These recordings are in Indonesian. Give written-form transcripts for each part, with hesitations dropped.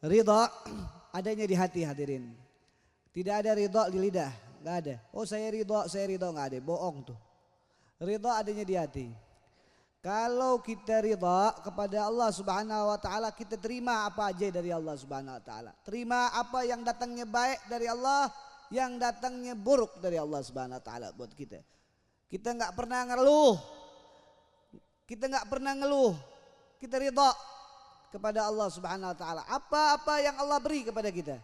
Ridha adanya di hati hadirin. Tidak ada ridha di lidah, nggak ada. Oh saya ridha, nggak ada, bohong tuh. Ridha adanya di hati. Kalau kita ridha kepada Allah Subhanahu wa taala, kita terima apa aja dari Allah Subhanahu wa taala. Terima apa yang datangnya baik dari Allah, yang datangnya buruk dari Allah Subhanahu wa taala buat kita. Kita nggak pernah ngeluh. Kita ridha kepada Allah Subhanahu wa taala. Apa-apa yang Allah beri kepada kita.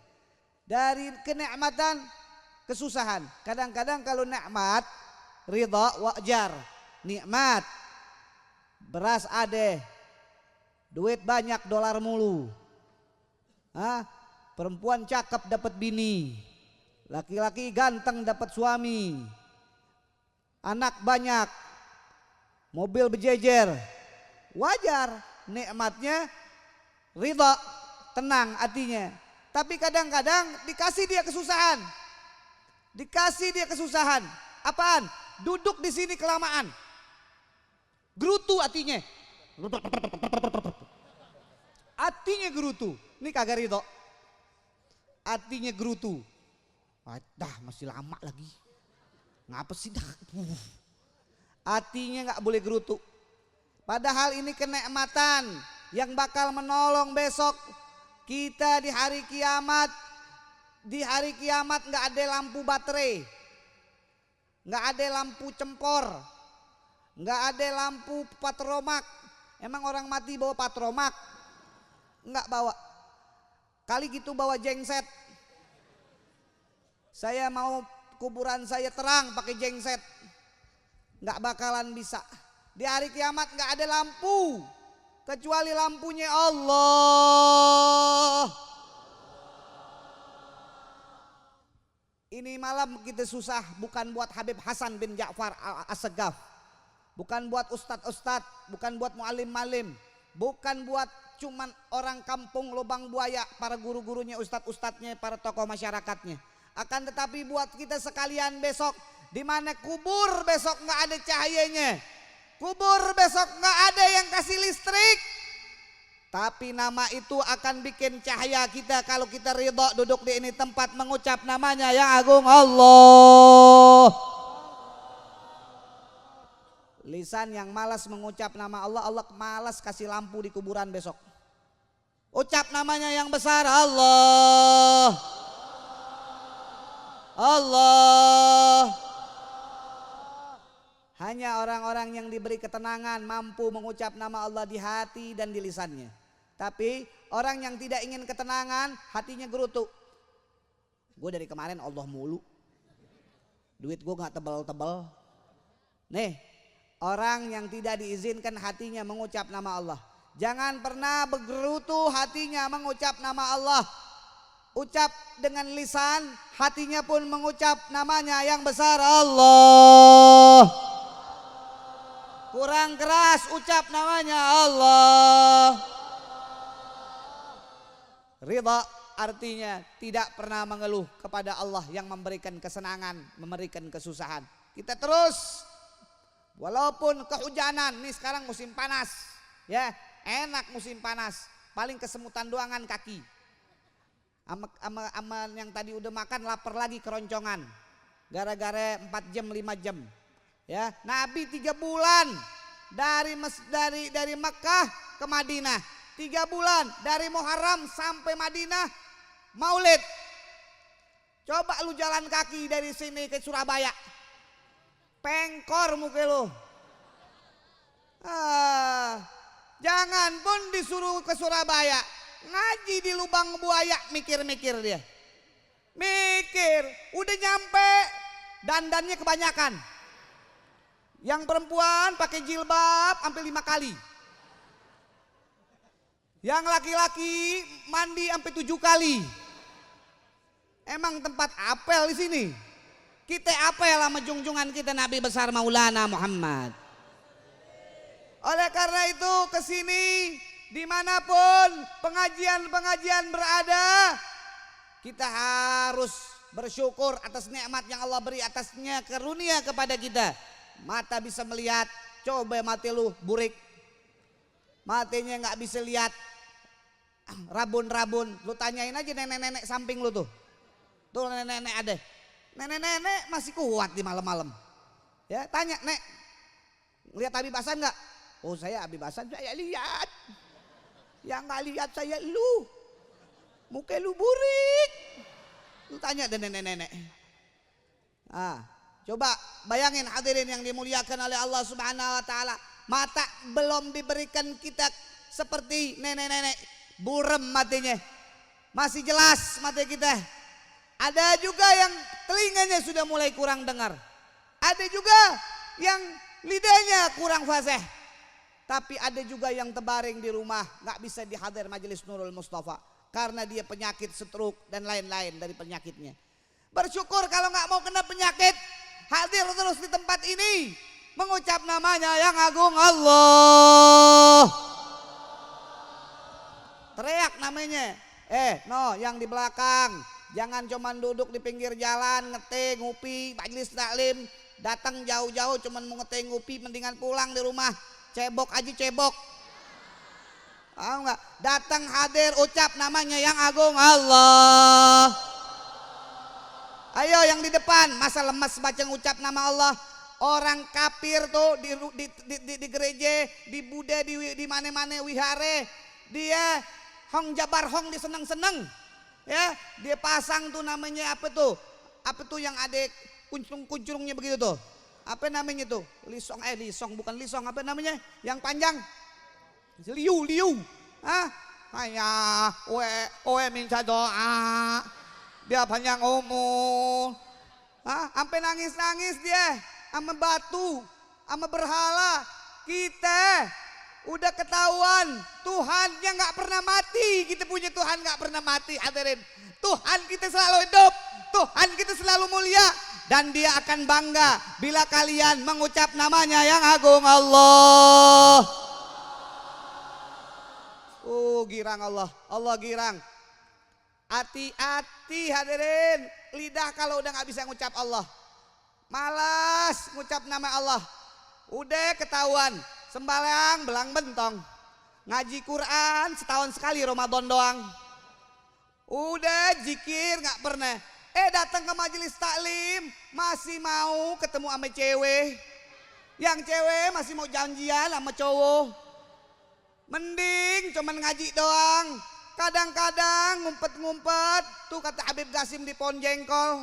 Dari kenikmatan, kesusahan. Kadang-kadang kalau nikmat ridha wajar. Nikmat beras ada, duit banyak, dolar mulu. Perempuan cakep dapat bini, laki-laki ganteng dapat suami, anak banyak, mobil berjejer. Wajar nikmatnya, ridha, tenang hatinya. Tapi kadang-kadang dikasih dia kesusahan. Apaan? Duduk di sini kelamaan. Gerutu hatinya. Gerutu. Ini kagak ridho. Hatinya gerutu. Dah masih lama lagi. Ngapa sih dah? Hatinya nggak boleh gerutu. Padahal ini kenikmatan yang bakal menolong besok kita di hari kiamat. Di hari kiamat nggak ada lampu baterai, nggak ada lampu cempor, nggak ada lampu patromak. Emang orang mati bawa patromak? Nggak bawa. Kali gitu bawa jengset. Saya mau kuburan saya terang pakai jengset, nggak bakalan bisa. Di hari kiamat nggak ada lampu kecuali lampunya Allah. Ini malam kita susah bukan buat Habib Hasan bin Ja'far As-Segaf, bukan buat ustadz-ustadz, bukan buat mualim-malim, bukan buat cuman orang kampung Lubang Buaya, para guru-gurunya, ustadz-ustadznya, para tokoh masyarakatnya. Akan tetapi buat kita sekalian besok, di mana kubur besok nggak ada cahayanya, kubur besok nggak ada yang kasih listrik. Tapi nama itu akan bikin cahaya kita kalau kita ridha duduk di ini tempat mengucap namanya yang agung Allah. Lisan yang malas mengucap nama Allah, Allah malas kasih lampu di kuburan besok. Ucap namanya yang besar, Allah. Allah. Hanya orang-orang yang diberi ketenangan mampu mengucap nama Allah di hati dan di lisannya. Tapi orang yang tidak ingin ketenangan, hatinya gerutu. Gue dari kemarin Allah mulu, duit gue gak tebal-tebal. Nih, orang yang tidak diizinkan hatinya mengucap nama Allah. Jangan pernah bergerutu hatinya mengucap nama Allah. Ucap dengan lisan, hatinya pun mengucap namanya yang besar, Allah. Kurang keras ucap namanya Allah. Ridha artinya tidak pernah mengeluh kepada Allah yang memberikan kesenangan, memberikan kesusahan. Kita terus, walaupun kehujanan, nih sekarang musim panas, ya enak musim panas, paling kesemutan doangan kaki. Ama yang tadi udah makan lapar lagi keroncongan, gara-gara 4 jam 5 jam. Ya, Nabi 3 bulan dari Mekah ke Madinah. 3 bulan dari Muharram sampai Madinah Maulid. Coba lu jalan kaki dari sini ke Surabaya, pengkor muka lu. Jangan pun disuruh ke Surabaya, ngaji di Lubang Buaya mikir-mikir dia. Mikir, udah nyampe dandannya kebanyakan. Yang perempuan pakai jilbab sampai 5 kali. Yang laki-laki mandi sampai 7 kali. Emang tempat apel di sini. Kita apel sama junjungan kita Nabi besar Maulana Muhammad. Oleh karena itu kesini dimanapun pengajian berada, kita harus bersyukur atas nikmat yang Allah beri, atasnya karunia kepada kita. Mata bisa melihat, coba mati lu burik, matanya nggak bisa lihat, rabun-rabun, lu tanyain aja nenek-nenek samping lu tuh. Tuh nenek-nenek ada. Nenek-nenek masih kuat di malam-malam. Ya, tanya, "Nek, lihat Habib Hasan enggak?" "Oh, saya Habib Hasan saya lihat." "Yang enggak lihat saya lu. Muka lu burik." Lu tanya deh nenek-nenek. Coba bayangin hadirin yang dimuliakan oleh Allah Subhanahu wa taala. Mata belum diberikan kita seperti nenek-nenek, burem matinya. Masih jelas mata kita. Ada juga yang telinganya sudah mulai kurang dengar. Ada juga yang lidahnya kurang fasih. Tapi ada juga yang terbaring di rumah, gak bisa dihadir majelis Nurul Mustafa karena dia penyakit stroke dan lain-lain dari penyakitnya. Bersyukur kalau gak mau kena penyakit, hadir terus di tempat ini, mengucap namanya yang agung Allah. Teriak namanya. Yang di belakang, jangan cuman duduk di pinggir jalan ngeteh ngopi majelis taklim, datang jauh-jauh cuman mau ngeteh ngopi, mendingan pulang di rumah cebok aja cebok. Enggak, datang hadir ucap namanya yang agung Allah. Ayo yang di depan, masa lemas baca ngucap nama Allah. Orang kafir tuh di gereja, di Buddha, di mana-mana wihare, dia hong jabar hong dia seneng-seneng. Ya, dia pasang tuh namanya apa tuh yang ada kuncung-kuncungnya begitu tuh. Apa namanya tuh? Lisong bukan lisong, apa namanya? Yang panjang. Liu. Minta doa. Dia panjang umur. Sampai nangis-nangis dia sama batu, sama berhala. Kita udah ketahuan Tuhannya nggak pernah mati. Kita punya Tuhan nggak pernah mati, hadirin. Tuhan kita selalu hidup, Tuhan kita selalu mulia, dan dia akan bangga bila kalian mengucap namanya yang agung Allah. Girang Allah girang. Hati-hati hadirin, lidah kalau udah nggak bisa ngucap Allah, malas ngucap nama Allah, udah ketahuan sembahyang belang bentong, ngaji Quran setahun sekali Ramadan doang, udah zikir nggak pernah. Datang ke majelis taklim masih mau ketemu sama cewek, yang cewek masih mau janjian sama cowok. Mending cuman ngaji doang, kadang-kadang ngumpet-ngumpet tuh kata Habib Qasim di pohon jengkol,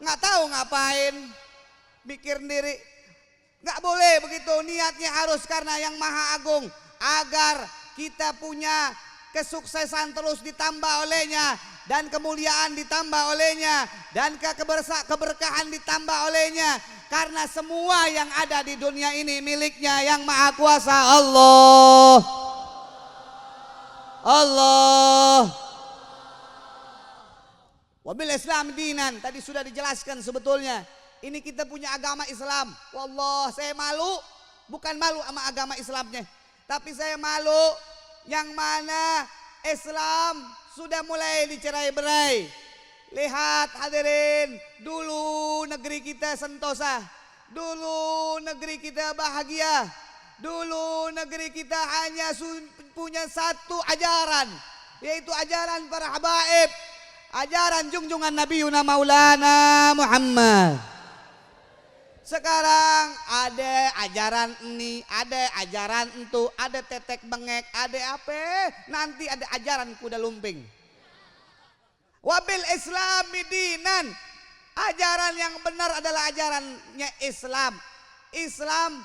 nggak tahu ngapain, mikir sendiri. Nggak boleh begitu, niatnya harus karena yang maha agung, agar kita punya kesuksesan terus ditambah olehnya, dan kemuliaan ditambah olehnya, dan keberkahan ditambah olehnya, karena semua yang ada di dunia ini miliknya yang maha kuasa Allah. Wabil Islam dinan, tadi sudah dijelaskan sebetulnya. Ini kita punya agama Islam. Wallah, saya malu, bukan malu sama agama Islamnya, tapi saya malu yang mana Islam sudah mulai dicerai-berai. Lihat hadirin, dulu negeri kita sentosa, dulu negeri kita bahagia, dulu negeri kita hanya punya satu ajaran, yaitu ajaran para habaib, ajaran junjungan Nabi Yuna Maulana Muhammad. Sekarang ada ajaran ini, ada ajaran itu, ada tetek bengek, ada apa, nanti ada ajaran kuda lumping. Wabil Islami dinan, ajaran yang benar adalah ajarannya Islam. Islam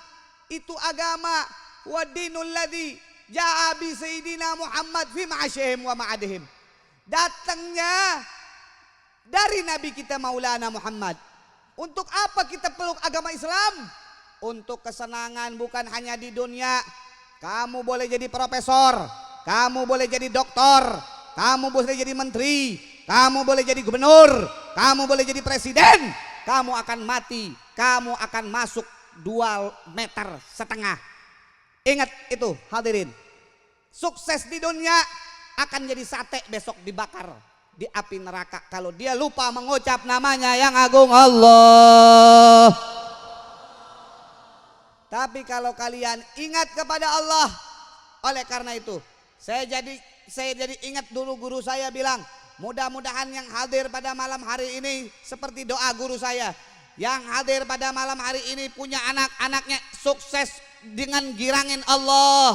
itu agama, wa dinul ladzi ja'a bi sayyidina Muhammad fi ma'asyihim wa ma'adihim. Datangnya dari Nabi kita Maulana Muhammad. Untuk apa kita peluk agama Islam? Untuk kesenangan, bukan hanya di dunia. Kamu boleh jadi profesor, kamu boleh jadi doktor, kamu boleh jadi menteri, kamu boleh jadi gubernur, kamu boleh jadi presiden. Kamu akan mati, kamu akan masuk 2,5 meter. Ingat itu hadirin. Sukses di dunia akan jadi sate besok dibakar di api neraka kalau dia lupa mengucap namanya yang agung Allah. Tapi kalau kalian ingat kepada Allah, oleh karena itu saya jadi saya jadi ingat dulu guru saya bilang, mudah-mudahan yang hadir pada malam hari ini seperti doa guru saya. Yang hadir pada malam hari ini punya anak-anaknya sukses dengan girangin Allah.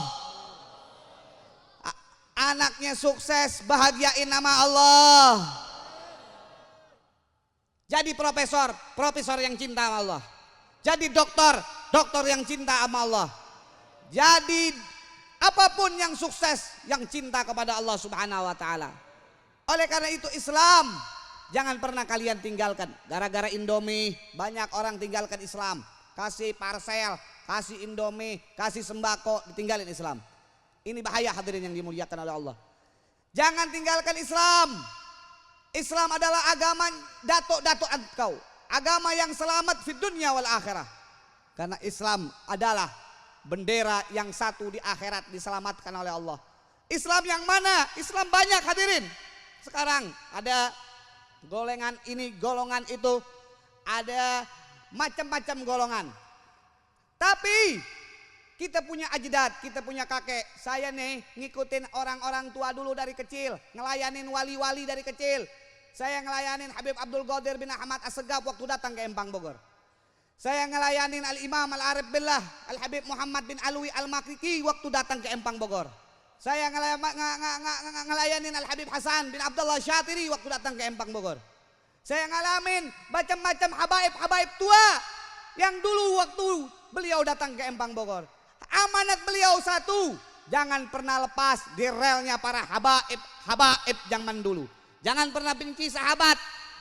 Anaknya sukses, bahagiain nama Allah. Jadi profesor, profesor yang cinta sama Allah. Jadi dokter, dokter yang cinta sama Allah. Jadi apapun yang sukses, yang cinta kepada Allah Subhanahu wa taala. Oleh karena itu Islam jangan pernah kalian tinggalkan. Gara-gara Indomie banyak orang tinggalkan Islam. Kasih parcel, kasih Indomie, kasih sembako, ditinggalin Islam. Ini bahaya hadirin yang dimuliakan oleh Allah. Jangan tinggalkan Islam. Islam adalah agama datuk-datuk engkau. Agama yang selamat di dunia wal akhirah. Karena Islam adalah bendera yang satu di akhirat diselamatkan oleh Allah. Islam yang mana? Islam banyak hadirin. Sekarang ada golongan ini, golongan itu, ada macam-macam golongan. Tapi kita punya ajdad, kita punya kakek. Saya nih ngikutin orang-orang tua dulu dari kecil, ngelayanin wali-wali dari kecil. Saya ngelayanin Habib Abdul Qadir bin Ahmad As-Segaf waktu datang ke Empang Bogor. Saya ngelayanin Al-Imam Al-Arif Billah Al-Habib Muhammad bin Alwi Al-Makriki waktu datang ke Empang Bogor. Saya ngelayanin Al-Habib Hasan bin Abdullah Syatiri waktu datang ke Empang Bogor. Saya ngalamin macam-macam habaib-habaib tua yang dulu waktu beliau datang ke Empang Bogor. Amanat beliau satu, jangan pernah lepas di relnya para habaib zaman dulu. Jangan pernah benci sahabat,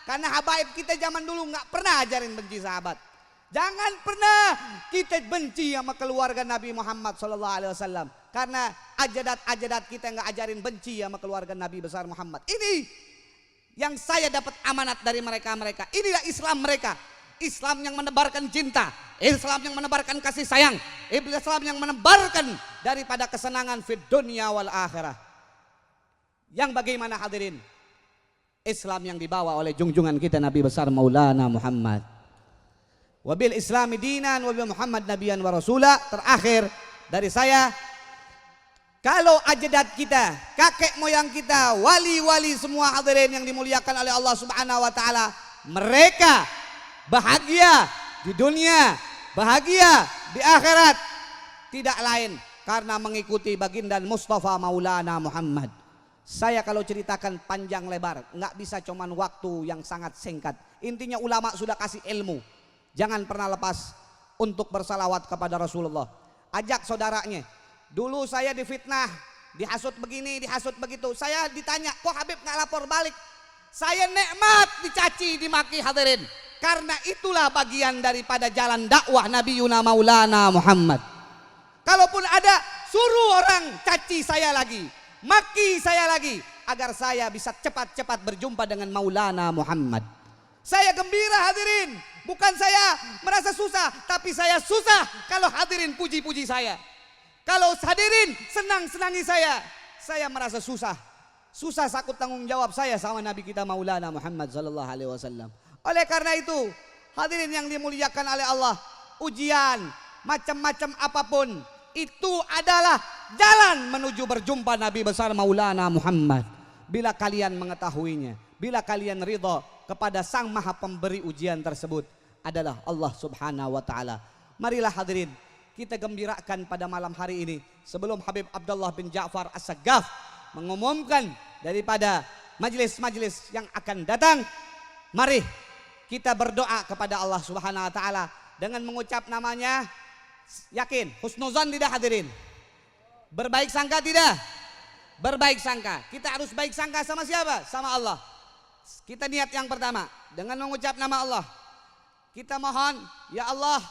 karena habaib kita zaman dulu nggak pernah ajarin benci sahabat. Jangan pernah kita benci sama keluarga Nabi Muhammad SAW, karena ajadat kita nggak ajarin benci sama keluarga Nabi besar Muhammad. Ini yang saya dapat amanat dari mereka. Inilah Islam mereka. Islam yang menebarkan cinta, Islam yang menebarkan kasih sayang, Islam yang menebarkan daripada kesenangan fid dunya wal akhirah. Yang bagaimana hadirin? Islam yang dibawa oleh junjungan kita Nabi besar Maulana Muhammad. Wabil Islami dinan wabil Muhammad nabiyan wa rasula. Terakhir dari saya, kalau ajadat kita, kakek moyang kita, wali-wali semua hadirin yang dimuliakan oleh Allah Subhanahu wa taala, mereka bahagia di dunia, bahagia di akhirat, tidak lain karena mengikuti baginda Mustafa Maulana Muhammad. Saya kalau ceritakan panjang lebar, nggak bisa cuman waktu yang sangat singkat. Intinya ulama sudah kasih ilmu. Jangan pernah lepas untuk bersalawat kepada Rasulullah. Ajak saudaranya. Dulu saya difitnah, dihasut begini, dihasut begitu. Saya ditanya, kok Habib nggak lapor balik? Saya nikmat dicaci, dimaki hadirin. Karena itulah bagian daripada jalan dakwah Nabi Yuna Maulana Muhammad. Kalaupun ada, suruh orang caci saya lagi, maki saya lagi, agar saya bisa cepat-cepat berjumpa dengan Maulana Muhammad. Saya gembira hadirin, bukan saya merasa susah, tapi saya susah kalau hadirin puji-puji saya. Kalau hadirin senang-senangi saya merasa susah. Susah sakut tanggung jawab saya sama Nabi kita Maulana Muhammad sallallahu alaihi wasallam. Oleh karena itu, hadirin yang dimuliakan oleh Allah, ujian macam-macam apapun itu adalah jalan menuju berjumpa Nabi besar Maulana Muhammad. Bila kalian mengetahuinya, bila kalian ridha kepada sang maha pemberi ujian tersebut adalah Allah Subhanahu wa taala. Marilah hadirin kita gembirakan pada malam hari ini sebelum Habib Abdullah bin Ja'far As-Segaf mengumumkan daripada majelis-majelis yang akan datang. Mari kita berdoa kepada Allah Subhanahu wa taala dengan mengucap namanya. Yakin, husnuzan tidak hadirin? Berbaik sangka tidak? Berbaik sangka. Kita harus baik sangka sama siapa? Sama Allah. Kita niat yang pertama dengan mengucap nama Allah. Kita mohon, ya Allah,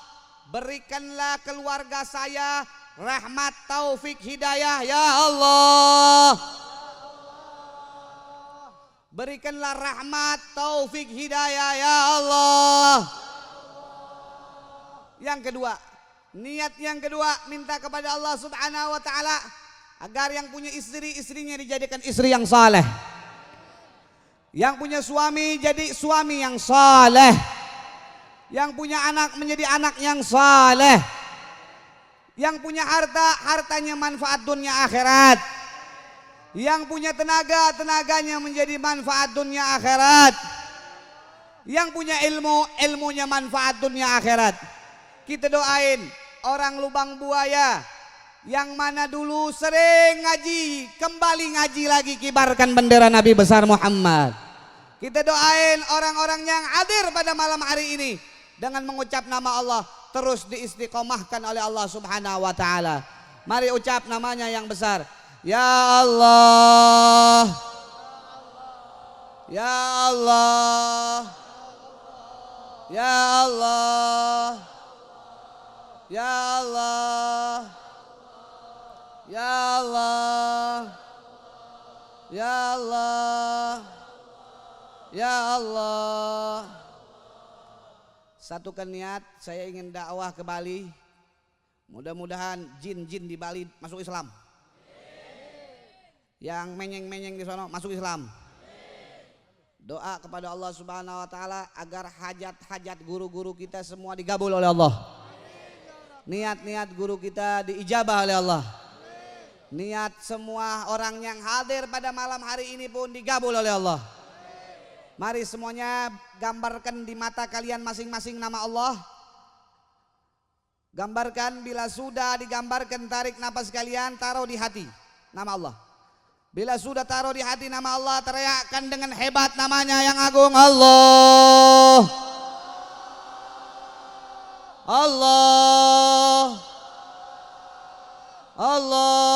berikanlah keluarga saya rahmat, taufik, hidayah, ya Allah. Berikanlah rahmat, taufik, hidayah, ya Allah. Yang kedua, niat yang kedua, minta kepada Allah Subhanahu wa taala agar yang punya istri, istrinya dijadikan istri yang saleh. Yang punya suami jadi suami yang saleh. Yang punya anak menjadi anak yang saleh. Yang punya harta, hartanya manfaat dunia akhirat. Yang punya tenaga, tenaganya menjadi manfaat dunia akhirat. Yang punya ilmu, ilmunya manfaat dunia akhirat. Kita doain orang Lubang Buaya yang mana dulu sering ngaji, kembali ngaji lagi, kibarkan bendera Nabi besar Muhammad. Kita doain orang-orang yang hadir pada malam hari ini dengan mengucap nama Allah terus diistiqomahkan oleh Allah Subhanahu wa taala. Mari ucap namanya yang besar. Ya Allah, ya Allah, ya Allah, ya Allah, ya Allah, ya Allah, ya Allah. Satukan niat, saya ingin dakwah ke Bali. Mudah-mudahan jin-jin di Bali masuk Islam. Yang menyeng-menyeng di sana masuk Islam. Doa kepada Allah Subhanahu wa taala agar hajat-hajat guru-guru kita semua digabul oleh Allah. Niat-niat guru kita diijabah oleh Allah. Niat semua orang yang hadir pada malam hari ini pun digabul oleh Allah. Mari semuanya gambarkan di mata kalian masing-masing nama Allah. Gambarkan, bila sudah digambarkan tarik napas kalian, taruh di hati nama Allah. Bila sudah taruh di hati nama Allah, teriakkan dengan hebat namanya yang agung, Allah, Allah, Allah.